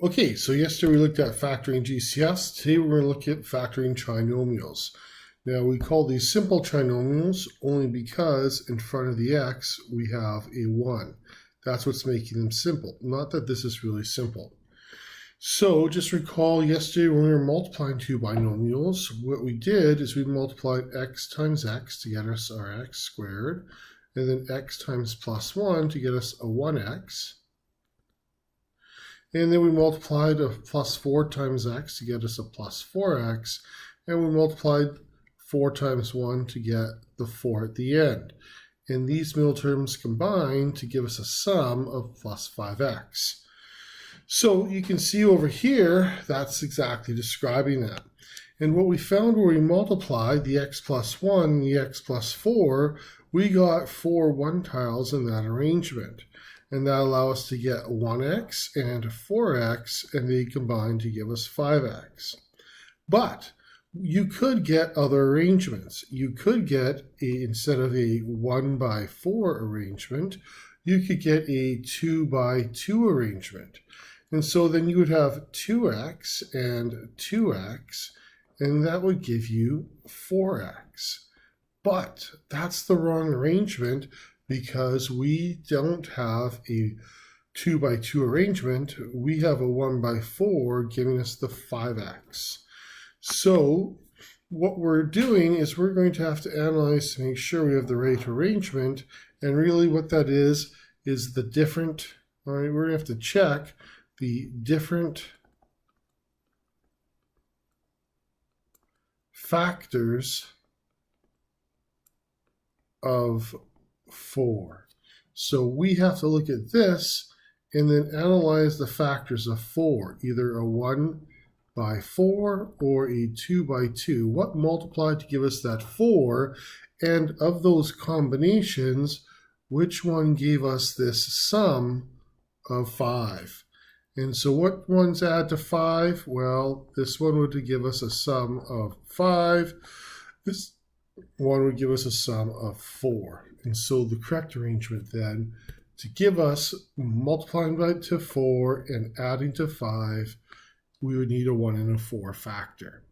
Okay, so yesterday we looked at factoring GCFs. Today we're going to look at factoring trinomials. Now we call these simple trinomials only because in front of the x we have a 1. That's what's making them simple, not that this is really simple. So just recall yesterday when we were multiplying two binomials, what we did is we multiplied x times x to get us our x squared, and then x times plus 1 to get us a 1x. And then we multiplied a plus 4 times x to get us a plus 4x. And we multiplied 4 times 1 to get the 4 at the end. And these middle terms combine to give us a sum of plus 5x. So you can see over here, that's exactly describing that. And what we found where we multiplied the x plus 1 and the x plus 4, we got 4 one-tiles in that arrangement. And that allows us to get 1x and 4x, and they combine to give us 5x. But you could get other arrangements. You could get, instead of a 1 by 4 arrangement, you could get a 2 by 2 arrangement. And so then you would have 2x and 2x, and that would give you 4x. But that's the wrong arrangement, because we don't have a 2 by 2 arrangement. We have a 1 by 4 giving us the 5x. So what we're doing is we're going to have to analyze to make sure we have the right arrangement. And really what that is the different, all right, we're going to have to check the different factors of 4. So we have to look at this and then analyze the factors of 4, either a 1 by 4 or a 2 by 2. What multiplied to give us that 4? And of those combinations, which one gave us this sum of 5? And so what ones add to 5? Well, this one would give us a sum of 5. This one would give us a sum of 4. And so the correct arrangement then, to give us multiplying by to 4 and adding to 5, we would need a 1 and a 4 factor.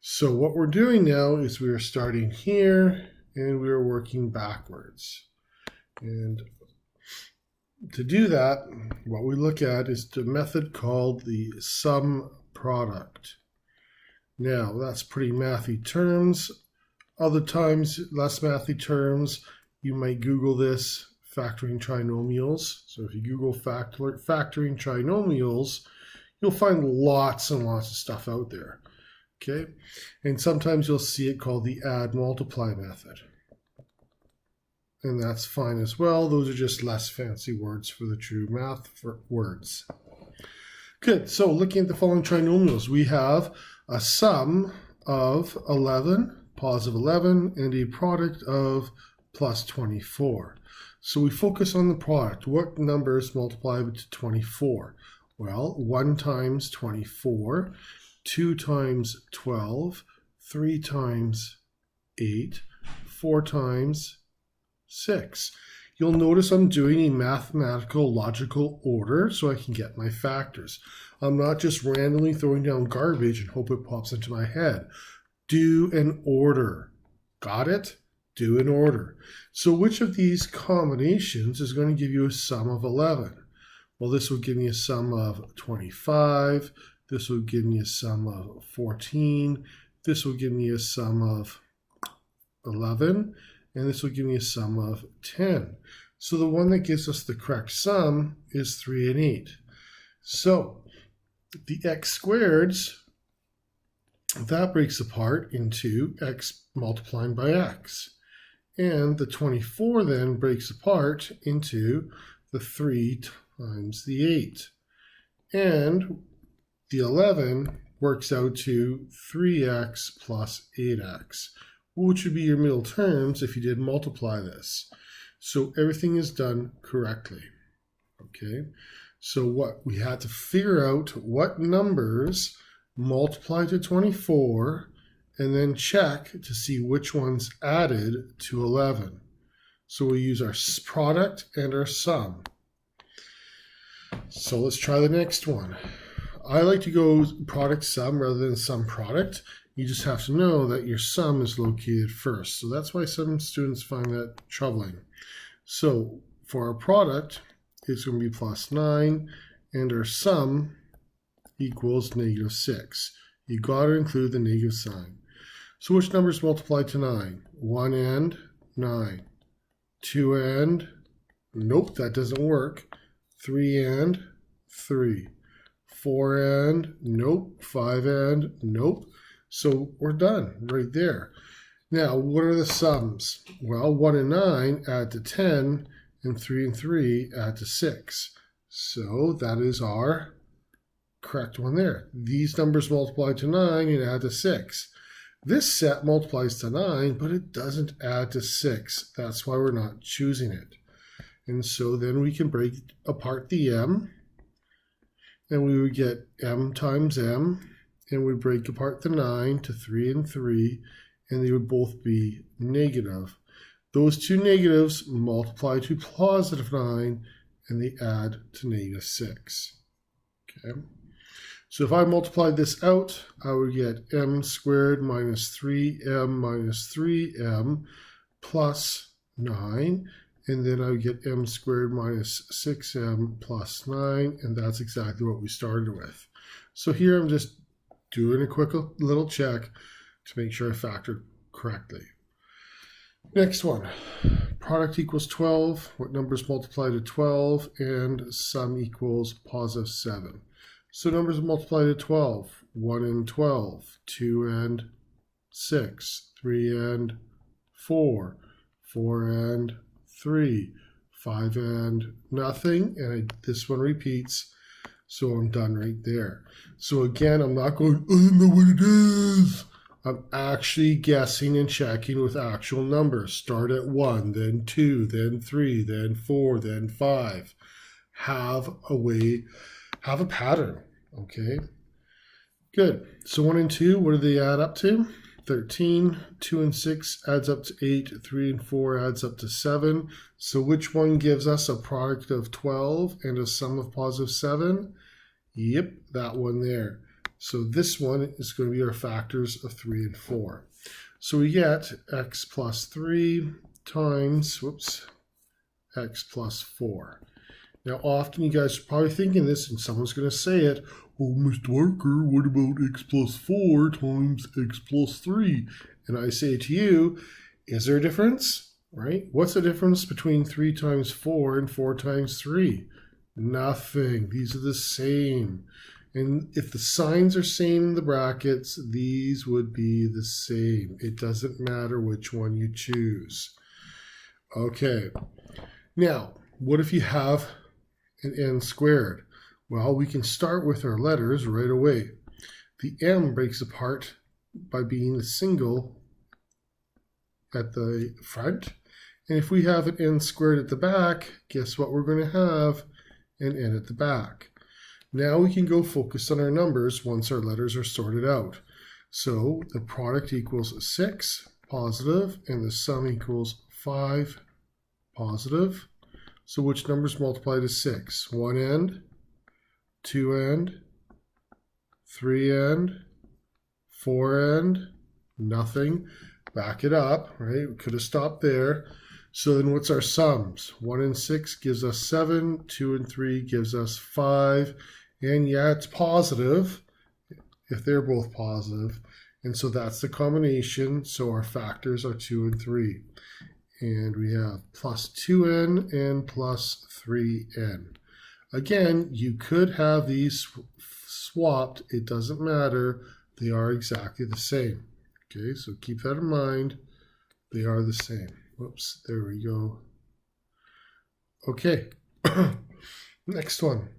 So what we're doing now is we are starting here and we are working backwards. And to do that, what we look at is the method called the sum product. Now, that's pretty mathy terms. Other times, less mathy terms, you might Google this, factoring trinomials. So if you Google factoring trinomials, you'll find lots and lots of stuff out there. Okay, and sometimes you'll see it called the add multiply method. And that's fine as well. Those are just less fancy words for the true math words. Good, so looking at the following trinomials, we have a sum of 11, positive 11, and a product of plus 24. So we focus on the product. What numbers multiply to 24? Well, 1 times 24, 2 times 12, 3 times 8, 4 times 6. You'll notice I'm doing a mathematical logical order so I can get my factors. I'm not just randomly throwing down garbage and hope it pops into my head. Do an order. Got it? Do an order. So which of these combinations is going to give you a sum of 11? Well, this will give me a sum of 25. This will give me a sum of 14. This will give me a sum of 11. And this will give me a sum of 10. So the one that gives us the correct sum is 3 and 8. So the x squareds, that breaks apart into x multiplying by x. And the 24 then breaks apart into the 3 times the 8. And the 11 works out to 3x plus 8x, which would be your middle terms if you did multiply this. So everything is done correctly. Okay, so what we had to figure out what numbers multiply to 24 and then check to see which ones added to 11. So we use our product and our sum. So let's try the next one. I like to go product sum rather than sum product. You just have to know that your sum is located first. So that's why some students find that troubling. So for our product, it's going to be plus 9, and our sum equals negative 6. You got to include the negative sign. So which numbers multiply to 9? 1 and 9. 2 and, nope, that doesn't work. 3 and 3. 4 and, nope. 5 and, nope. So we're done right there. Now, what are the sums? Well, 1 and 9 add to 10, and 3 and 3 add to 6. So that is our correct one there. These numbers multiply to 9 and add to 6. This set multiplies to 9, but it doesn't add to 6. That's why we're not choosing it. And so then we can break apart the m, and we would get m times m, and we break apart the 9 to 3 and 3, and they would both be negative. Those two negatives multiply to positive 9, and they add to negative 6. Okay. So if I multiplied this out, I would get m squared minus 3m minus 3m plus 9. And then I would get m squared minus 6m plus 9. And that's exactly what we started with. So here I'm just doing a quick little check to make sure I factored correctly. Next one. Product equals 12. What numbers multiply to 12? And sum equals positive 7. So numbers multiply to 12, 1 and 12, 2 and 6, 3 and 4, 4 and 3, 5 and nothing, and this one repeats, so I'm done right there. So again, I'm not going, I don't know what it is. I'm actually guessing and checking with actual numbers. Start at 1, then 2, then 3, then 4, then 5. Have a pattern. Okay, good. So 1 and 2, what do they add up to? 13. 2 and 6 adds up to 8. 3 and 4 adds up to 7. So which one gives us a product of 12 and a sum of positive 7? Yep, that one there. So this one is going to be our factors of 3 and 4. So we get x plus 3 times, x plus 4. Now, often you guys are probably thinking this, and someone's going to say it, oh, Mr. Barker, what about x plus 4 times x plus 3? And I say to you, is there a difference, right? What's the difference between 3 times 4 and 4 times 3? Nothing. These are the same. And if the signs are same in the brackets, these would be the same. It doesn't matter which one you choose. Okay. Now, what if you have an n squared? Well, we can start with our letters right away. The m breaks apart by being a single at the front. And if we have an n squared at the back, guess what we're going to have? An n at the back. Now we can go focus on our numbers once our letters are sorted out. So the product equals 6 positive, and the sum equals 5 positive. So which numbers multiply to 6? 1 and, 2 and, 3 and, 4 and, nothing. Back it up, right? We could have stopped there. So then what's our sums? 1 and 6 gives us 7, 2 and 3 gives us 5. And yeah, it's positive if they're both positive. And so that's the combination. So our factors are 2 and 3. And we have plus 2n and plus 3n. Again, you could have these swapped. It doesn't matter. They are exactly the same. Okay, so keep that in mind. They are the same. Whoops, there we go. Okay, next one.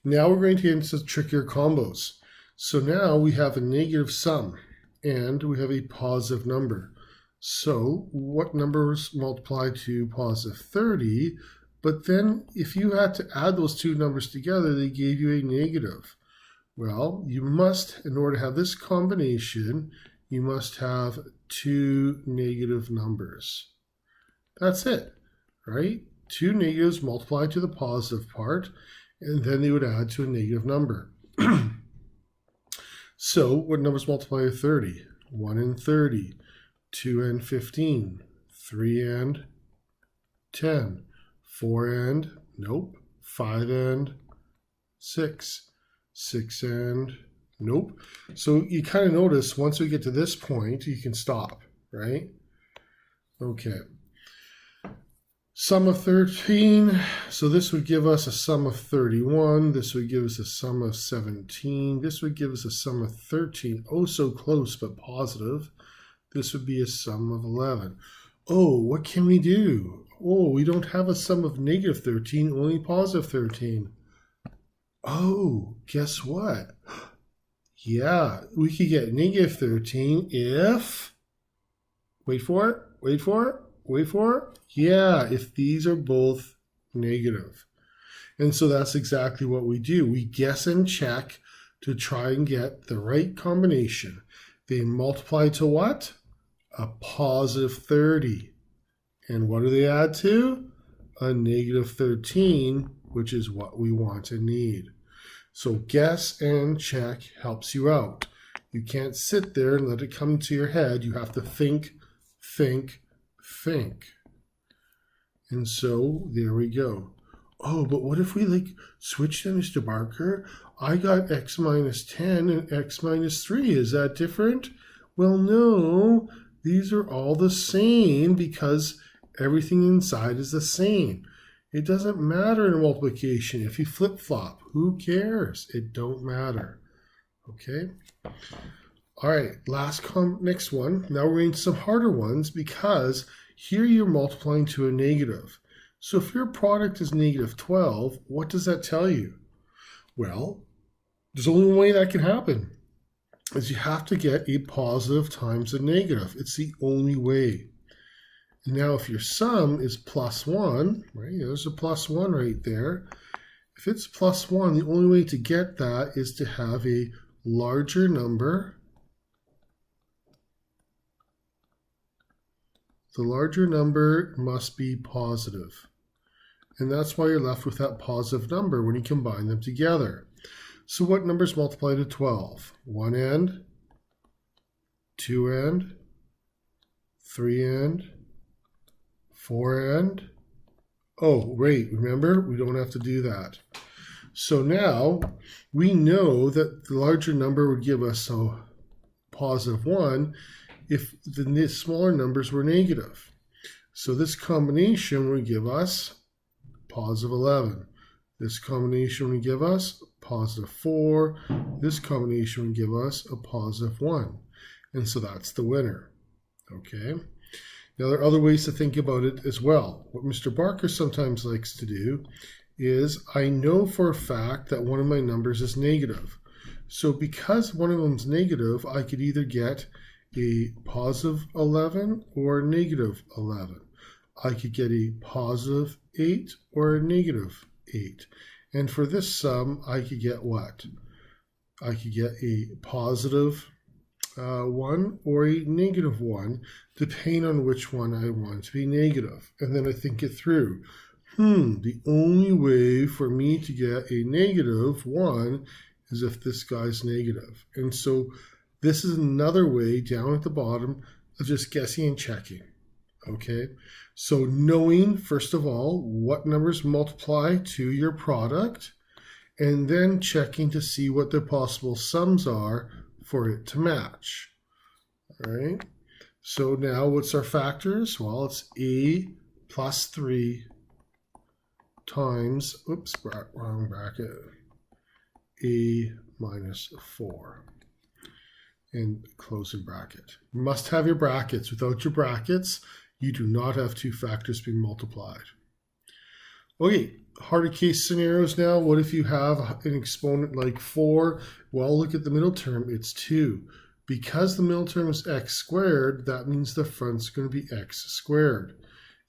Now we're going to get into trickier combos. So now we have a negative sum and we have a positive number. So what numbers multiply to positive 30? But then if you had to add those two numbers together, they gave you a negative. Well, you must, in order to have this combination, you must have two negative numbers. That's it, right? two negatives multiplied to the positive part, and then they would add to a negative number. So what numbers multiply to 30? 1 and 30, 2 and 15, 3 and 10, 4 and, nope, 5 and 6, 6 and, nope. So you kind of notice once we get to this point, you can stop, right? Okay. Sum of 13, so this would give us a sum of 31. This would give us a sum of 17. This would give us a sum of 13. Oh, so close, but positive. This would be a sum of 11. Oh, what can we do? Oh, we don't have a sum of negative 13, only positive 13. Oh, guess what? Yeah, we could get negative 13 if, wait for it, wait for it, wait for it. Yeah, if these are both negative. And so that's exactly what we do. We guess and check to try and get the right combination. They multiply to what? A positive 30. And what do they add to? A negative 13, which is what we want and need. So guess and check helps you out. You can't sit there and let it come to your head. You have to think, think, think. And so there we go. Oh, but what if we switch to Mr. Barker? I got x minus 10 and x minus 3. Is that different? Well, no. These are all the same because everything inside is the same. It doesn't matter in multiplication. If you flip-flop, who cares? It don't matter. Okay? All right, next one. Now we're into some harder ones because here you're multiplying to a negative. So if your product is negative 12, what does that tell you? Well, there's only one way that can happen, is you have to get a positive times a negative. It's the only way. Now, if your sum is plus 1, right, there's a plus 1 right there. If it's plus 1, the only way to get that is to have a larger number. The larger number must be positive. And that's why you're left with that positive number when you combine them together. So what numbers multiply to 12? 1 and, 2 and, 3 and, 4 and, oh, wait, remember, we don't have to do that. So now we know that the larger number would give us a positive 1 if the smaller numbers were negative. So this combination would give us positive 11. This combination would give us positive 4. This combination would give us a positive 1. And so that's the winner. Okay? Now, there are other ways to think about it as well. What Mr. Barker sometimes likes to do is, I know for a fact that one of my numbers is negative. So because one of them is negative, I could either get a positive 11 or a negative 11. I could get a positive 8 or a negative 8. And for this sum, I could get what? I could get a positive 1 or a negative 1, depending on which one I want to be negative. And then I think it through. The only way for me to get a negative 1 is if this guy's negative. And so this is another way down at the bottom of just guessing and checking. Okay, so knowing, first of all, what numbers multiply to your product, and then checking to see what the possible sums are for it to match. All right, so now what's our factors? Well, it's a plus 3 times, oops, wrong bracket, a minus 4. And closing bracket. You must have your brackets. Without your brackets, you do not have two factors being multiplied. Okay, harder case scenarios now. What if you have an exponent like 4? Well, look at the middle term. It's 2. Because the middle term is x squared, that means the front's going to be x squared.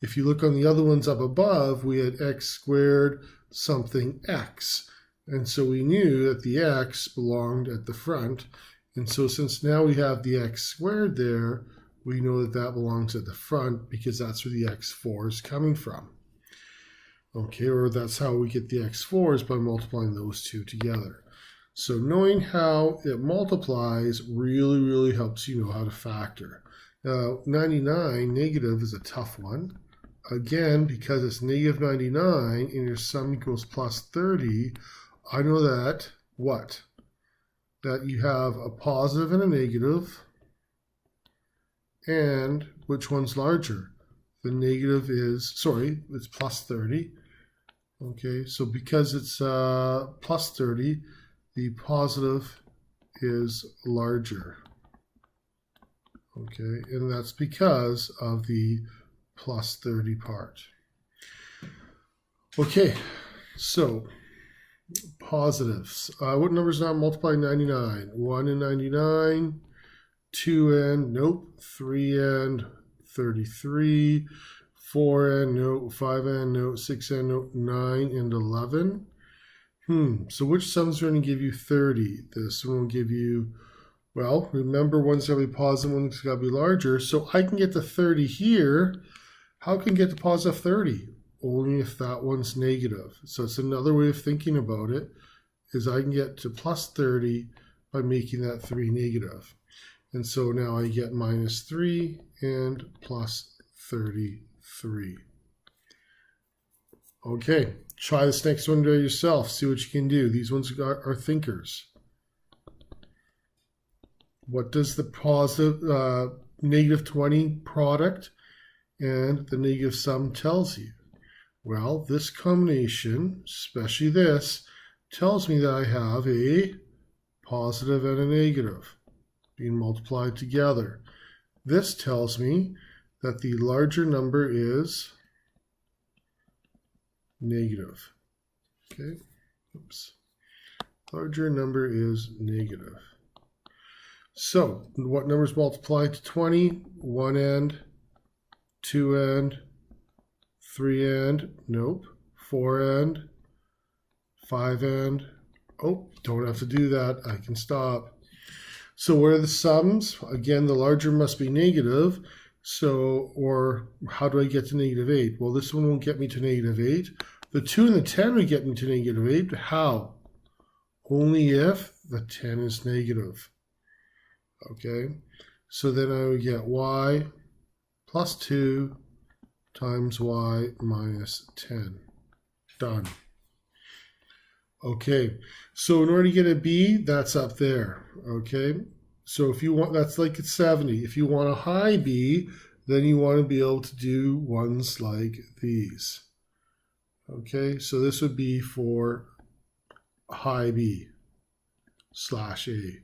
If you look on the other ones up above, we had x squared something x. And so we knew that the x belonged at the front. And so since now we have the x squared there, we know that that belongs at the front because that's where the x4 is coming from. Okay, or that's how we get the x4s, by multiplying those two together. So knowing how it multiplies really, really helps you know how to factor. Now, 99 negative is a tough one. Again, because it's negative 99 and your sum equals plus 30, I know that what? That you have a positive and a negative, and which one's larger? The negative is, sorry, it's plus 30. Okay, so because it's plus 30, the positive is larger. Okay, and that's because of the plus 30 part. Okay, so positives. What number's not multiplying 99? 1 and 99, 2 and, nope, 3 and 33, 4 and, no, 5 and, no, 6 and, no, 9 and 11. So which sums are going to give you 30? This one will give you, well, remember one's going to be positive, one's got to be larger. So I can get to 30 here. How can I get to positive 30? Only if that one's negative. So it's another way of thinking about it, is I can get to plus 30 by making that 3 negative. And so now I get minus 3 and plus 33. Okay, try this next one to yourself. See what you can do. These ones are thinkers. What does the positive negative 20 product and the negative sum tells you? Well, this combination, especially this, tells me that I have a positive and a negative being multiplied together. This tells me that the larger number is negative. Okay, oops. Larger number is negative. So, what numbers multiply to 20? 1 and, 2 and, 3 and, nope, 4 and, 5 and, oh, don't have to do that, I can stop. So what are the sums? Again, the larger must be negative. So, or how do I get to negative 8? Well, this one won't get me to negative 8. The 2 and the 10 would get me to negative 8. How? Only if the 10 is negative. Okay, so then I would get y plus 2 times y minus 10. Done. Okay, so in order to get a b, that's up there. Okay, so if you want, that's like it's 70. If you want a high b, then you want to be able to do ones like these. Okay, so this would be for high b slash a.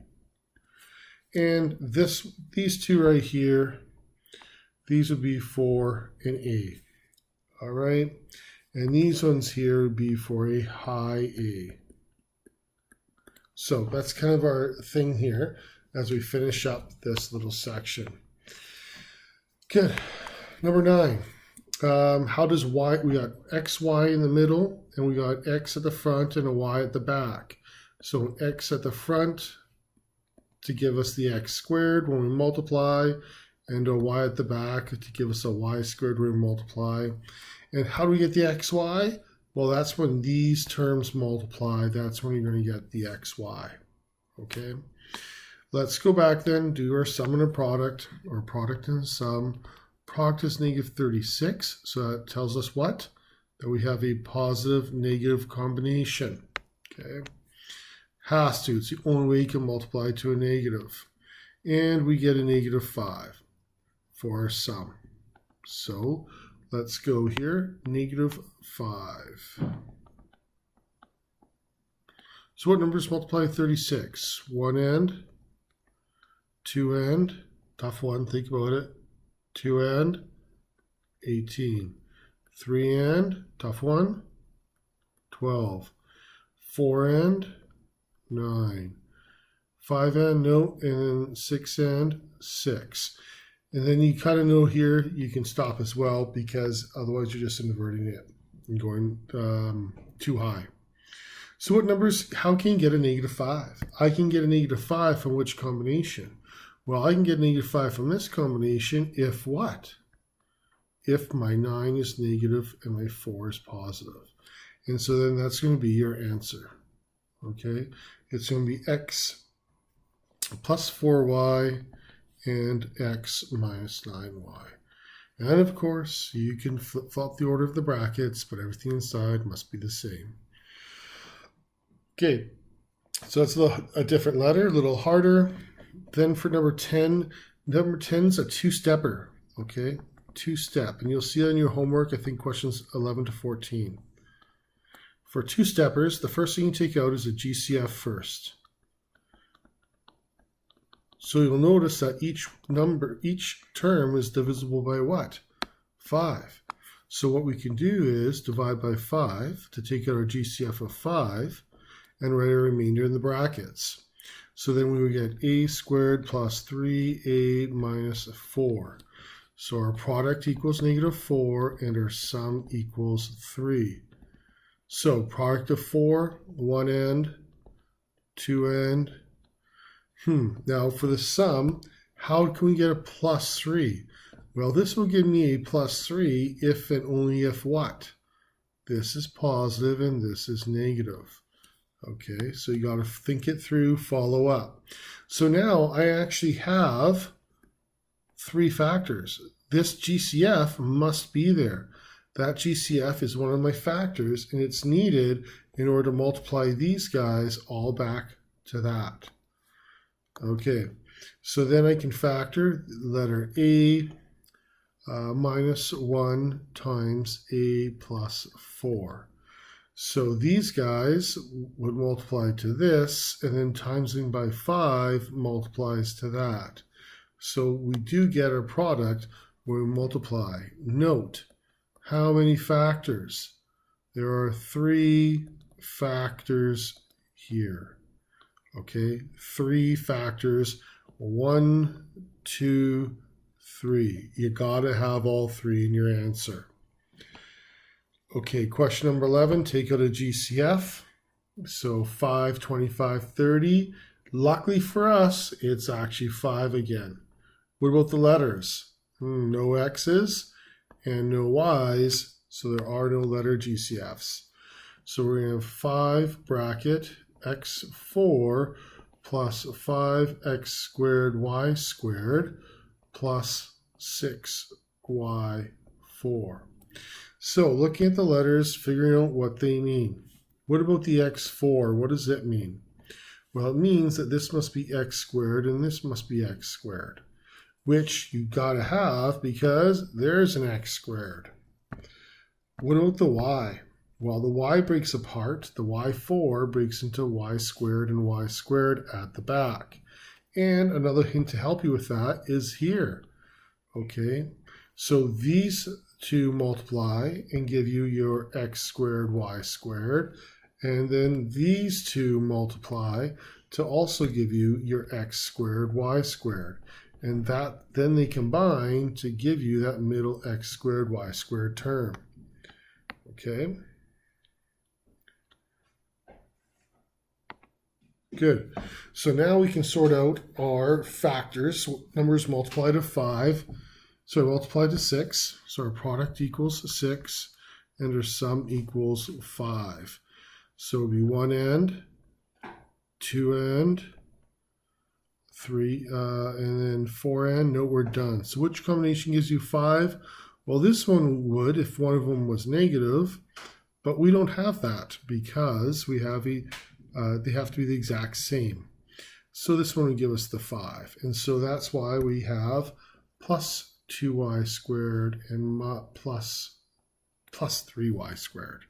And these two right here, these would be for an A. All right, and these ones here would be for a high A. So that's kind of our thing here as we finish up this little section. Good. Number 9. How does y, we got xy in the middle, and we got x at the front and a y at the back. So x at the front to give us the x squared when we multiply, and a y at the back to give us a y squared when we multiply. And how do we get the xy? Well, that's when these terms multiply. That's when you're going to get the xy. Okay, let's go back then, do our sum and a product, or product and sum. Product is negative 36, so that tells us what? That we have a positive negative combination. Okay, has to, it's the only way you can multiply to a negative. And we get a negative 5 for our sum. So let's go here, negative 5. So what numbers multiply 36? 1 and, 2 and, tough one, think about it. 2 and, 18. 3 and, tough one, 12. 4 and, 9. 5 and, no, and then 6 and, 6. And then you kind of know here you can stop as well, because otherwise you're just inverting it and going too high. So what numbers, how can you get a negative 5? I can get a negative 5 from which combination? Well, I can get a negative 5 from this combination if what? if my 9 is negative and my 4 is positive. And so then that's going to be your answer. Okay, it's going to be x plus 4y and x minus 9y. And of course, you can flip-flop the order of the brackets, but everything inside must be the same. Okay, so that's a different letter, a little harder. Then for number 10 is a two-stepper, okay? Two-step, and you'll see that in your homework, I think questions 11 to 14. For two-steppers, the first thing you take out is a GCF first. So you'll notice that each term is divisible by what? 5. So what we can do is divide by 5 to take out our GCF of 5 and write a remainder in the brackets. So then we would get a squared plus 3a minus 4. So our product equals negative 4 and our sum equals 3. So product of 4, one end, two end. Now for the sum, how can we get a plus 3? Well, this will give me a plus 3 if and only if what? This is positive and this is negative. Okay, so you got to think it through, follow up. So now I actually have 3 factors. This GCF must be there. That GCF is one of my factors, and it's needed in order to multiply these guys all back to that. Okay, so then I can factor letter A minus 1 times A plus 4. So these guys would multiply to this, and then timesing by 5 multiplies to that. So we do get our product when we multiply. Note, how many factors? There are 3 factors here. Okay, 3 factors, 1, 2, 3. You gotta have all 3 in your answer. Okay, question number 11, take out a GCF. So 5, 25, 30. Luckily for us, it's actually 5 again. What about the letters? No X's and no Y's, so there are no letter GCFs. So we're gonna have 5 bracket x4 plus 5x squared y squared plus 6y4. So looking at the letters, figuring out what they mean. What about the x4? What does it mean? Well, it means that this must be x squared and this must be x squared, which you gotta have because there's an x squared. What about the y? Well, the y breaks apart. The y4 breaks into y squared and y squared at the back. And another hint to help you with that is here. Okay, so these 2 multiply and give you your x squared, y squared. And then these 2 multiply to also give you your x squared, y squared. And that then they combine to give you that middle x squared, y squared term. Okay. Good. So now we can sort out our factors. So numbers multiply to 5. So I multiply to 6. So our product equals 6. And our sum equals 5. So it would be 1 end, 2 end, 3, and then 4 end. No, we're done. So which combination gives you 5? Well, this one would if one of them was negative. But we don't have that because we have they have to be the exact same. So this one would give us the 5. And so that's why we have plus 2y squared and plus 3y squared.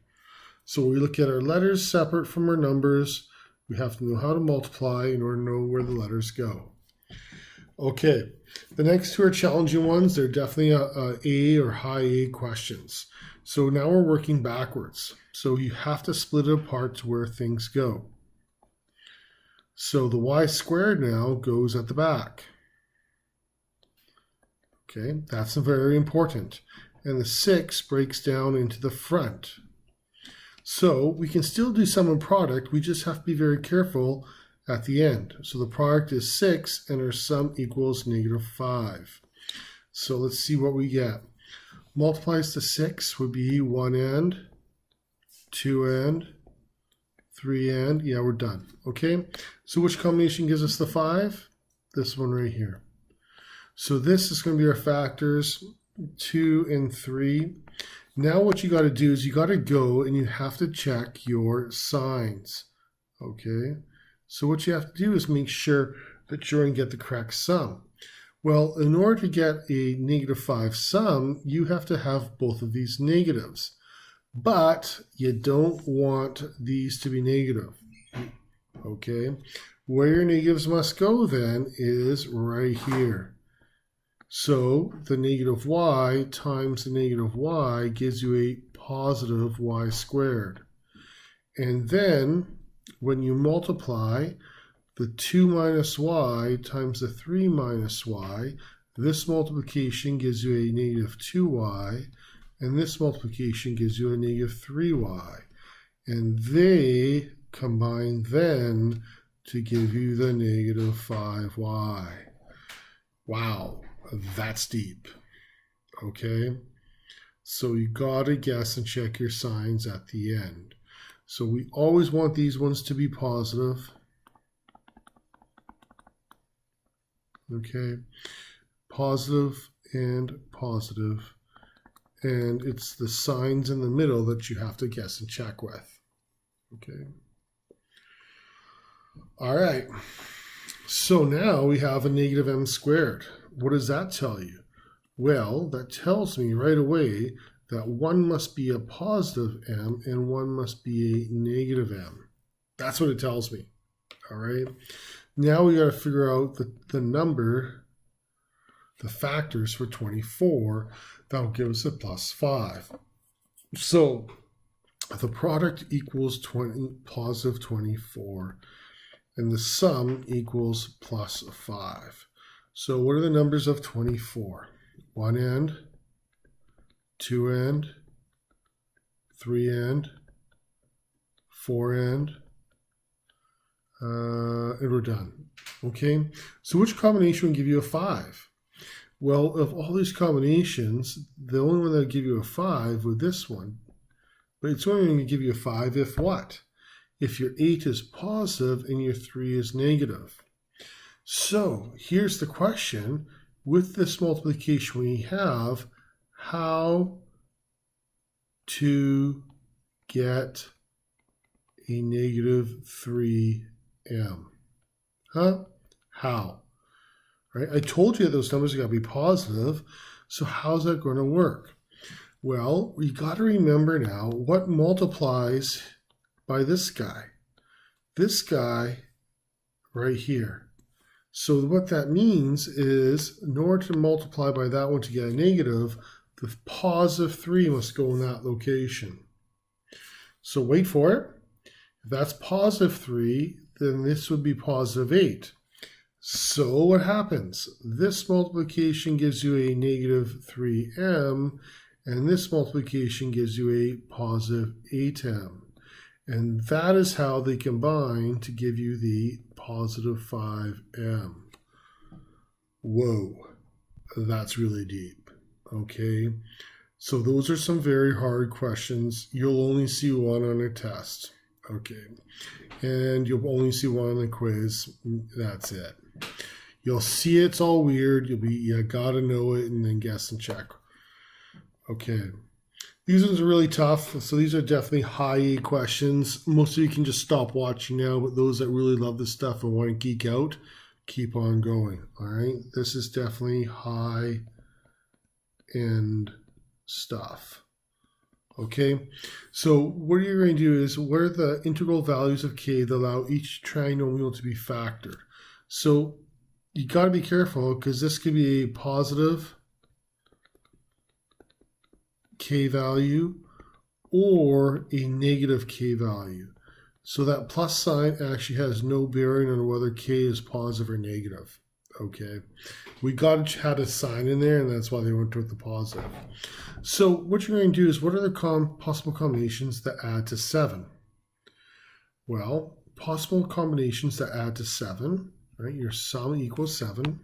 So we look at our letters separate from our numbers. We have to know how to multiply in order to know where the letters go. Okay, the next 2 are challenging ones. They're definitely A or high A questions. So now we're working backwards. So you have to split it apart to where things go. So the y squared now goes at the back. Okay, that's very important. And the 6 breaks down into the front. So we can still do sum and product. We just have to be very careful at the end. So the product is 6 and our sum equals -5. So let's see what we get. multiplies to 6 would be 1 and, 2 and, 3 and. Yeah, we're done. Okay, so which combination gives us the 5? This one right here. So this is going to be our factors, 2 and 3. Now what you got to do is you got to go and you have to check your signs. Okay, so what you have to do is make sure that you're going to get the correct sum. Well, in order to get a -5 sum, you have to have both of these negatives. But you don't want these to be negative. Okay, where your negatives must go then is right here. So the -y times the -y gives you a positive y squared. And then when you multiply the 2 minus y times the 3 minus y, this multiplication gives you a -2y, and this multiplication gives you a -3y. And they combine then to give you the -5y. Wow, that's deep. Okay, so you gotta guess and check your signs at the end. So we always want these ones to be positive. Okay, positive and positive. And it's the signs in the middle that you have to guess and check with. Okay. All right. So now we have a -m squared. What does that tell you? Well, that tells me right away that one must be a positive m and one must be a -m. That's what it tells me. All right. Now we got to figure out the number, the factors for 24. That'll give us a +5. So the product equals positive 24, and the sum equals +5. So what are the numbers of 24? 1 and, 2 and, 3 and, 4 and we're done. Okay, so which combination will give you a 5? Well, of all these combinations, the only one that will give you a 5 with this one, but it's only going to give you a 5 if what? If your 8 is positive and your 3 is negative. So here's the question. With this multiplication we have, how to get a -3m? Huh? How? Right? I told you that those numbers are going to be positive, so how's that going to work? Well, we got to remember now what multiplies by this guy. This guy right here. So what that means is in order to multiply by that one to get a negative, the positive 3 must go in that location. So wait for it. If that's positive 3, then this would be positive 8. So what happens? This multiplication gives you a -3m, and this multiplication gives you a positive 8m. And that is how they combine to give you the positive 5m. Whoa, that's really deep. Okay, so those are some very hard questions. You'll only see one on a test. Okay, and you'll only see one on the quiz. That's it. You'll see it's all weird. You gotta know it and then guess and check. Okay. These ones are really tough, so these are definitely high A questions. Most of you can just stop watching now, but those that really love this stuff and want to geek out, keep on going, all right? This is definitely high-end stuff, okay? So what you're going to do is, what are the integral values of k that allow each trinomial to be factored? So you got to be careful because this could be a positive k value or a negative k value. So that plus sign actually has no bearing on whether k is positive or negative. Okay, we got to add a sign in there, and that's why they went with the positive. So what you're going to do is, what are the possible combinations that add to 7? Well, possible combinations that add to 7, right? Your sum equals 7.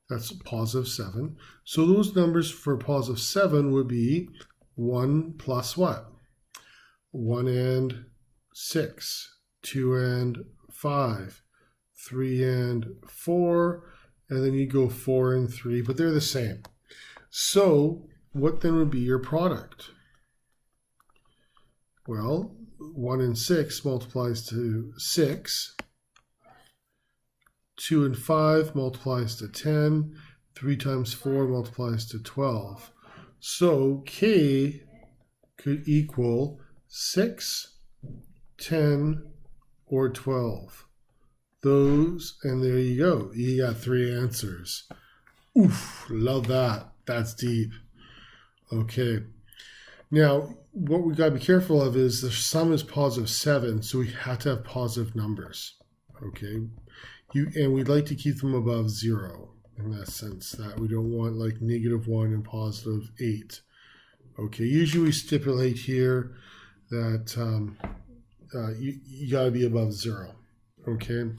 That's positive 7. So those numbers for positive 7 would be 1 plus what? 1 and 6, 2 and 5, 3 and 4, and then you go 4 and 3, but they're the same. So what then would be your product? Well, 1 and 6 multiplies to 6. 2 and 5 multiplies to 10. 3 times 4 multiplies to 12. So K could equal 6, 10, or 12. Those, and there you go. You got 3 answers. Oof, love that. That's deep. Okay. Now, what we got to be careful of is the sum is positive 7, so we have to have positive numbers. Okay. And we'd like to keep them above 0 in that sense, that we don't want like -1 and positive 8. Okay, usually we stipulate here that you got to be above 0. Okay,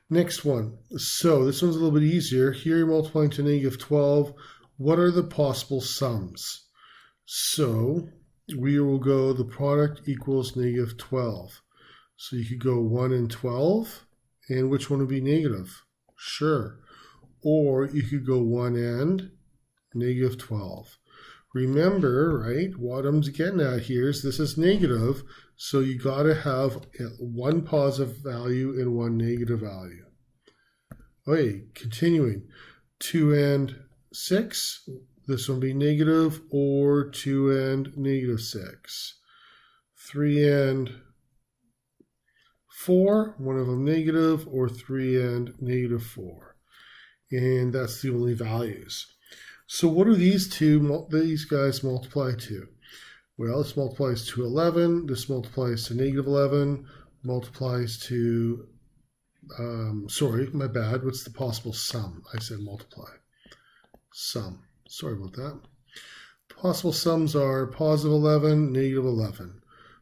next one. So this one's a little bit easier. Here you're multiplying to -12. What are the possible sums? So we will go the product equals -12. So you could go 1 and 12. And which one would be negative? Sure. Or you could go 1 and -12. Remember, right, what I'm getting at here is this is negative, so you got to have one positive value and one negative value. Okay, continuing. 2 and 6, this one would be negative, or 2 and -6. 3 and 4, one of them negative, or 3 and -4. And that's the only values. So what do these guys multiply to? Well, this multiplies to 11, this multiplies to -11, multiplies to, sorry, my bad, what's the possible sum? I said multiply. Sum, sorry about that. Possible sums are positive 11, -11,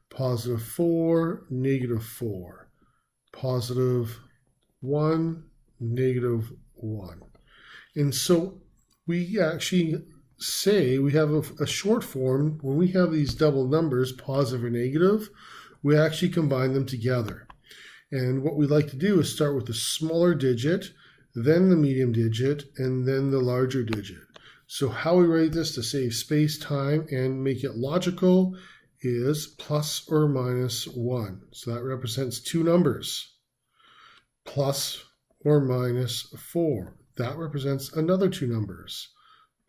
positive 4, -4. Positive 1, -1. And so we actually say we have a short form. When we have these double numbers, positive or negative, we actually combine them together. And what we like to do is start with the smaller digit, then the medium digit, and then the larger digit. So how we write this to save space, time, and make it logical is plus or minus 1. So that represents 2 numbers. Plus or minus 4. That represents another 2 numbers.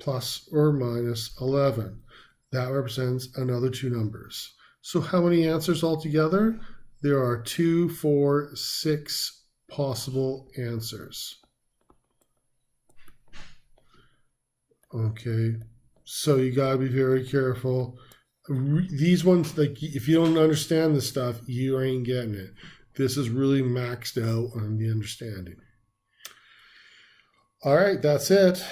Plus or minus 11. That represents another 2 numbers. So how many answers altogether? There are 2, 4, 6 possible answers. Okay, so you got to be very careful. These ones, like, if you don't understand this stuff, you ain't getting it. This is really maxed out on the understanding. All right, that's it.